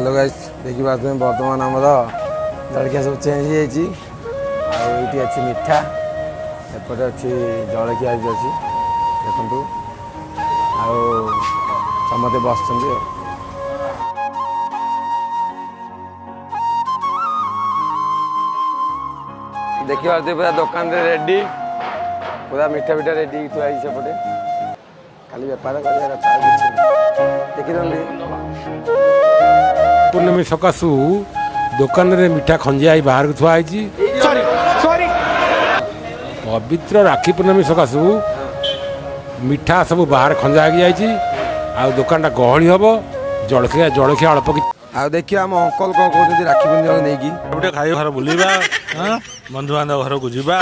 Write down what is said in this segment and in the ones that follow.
hello guys देखी पाते बर्तमान आमर जलखिया सब चेंज हो ये अच्छी मिठा एपटे अच्छी जलखिया अच्छी देखु समस्ते बस देखिए पूरा दुकान रेडी पूरा मिठा मिठा रेडी थुआ सेपटे खाली बेपार देखी पूर्णमी सकाशु दुकान रे मिठा खंजिया बाहर थुआई पवित्र राखी पूर्णमी सकाशु मिठा सब बाहर खंजा जाइए दुकान गहली हम जलखिया जलखिया अल्प आ देखिए आम अंकल कौन कहते राखी पूर्णिमा नहीं गोटे खाई घर बुलवा बंधु बांधव घर को जावा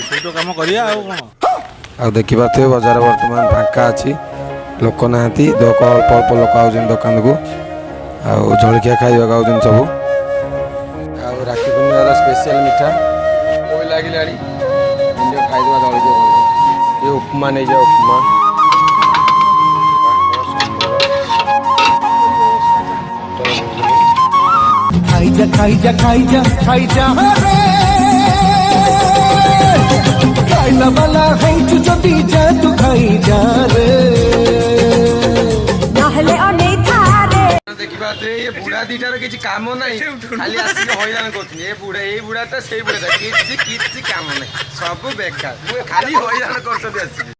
सब कम कर देखिए बजार बर्तमान फांका अच्छी लोक ना अल्प अल्प लोक आउन दुकान को जलखिया खाइबा आउन सब राखी पूर्णिमार स्पेशल मिठा कोई लगे खाईदे जलखिया ये उपमा नहीं जाए उपमा खाइजा रे खाइला वाला है तू जो दी जा तू खाइजा रे नहले अने थारे देखिबा ये बुढ़ा दीटार किछि काम नाही खाली आसी हैरान करथि ए बुढ़ाटा से बुढ़ाटा किछि काम नाही सब बेकार खाली हैरान करथि आसी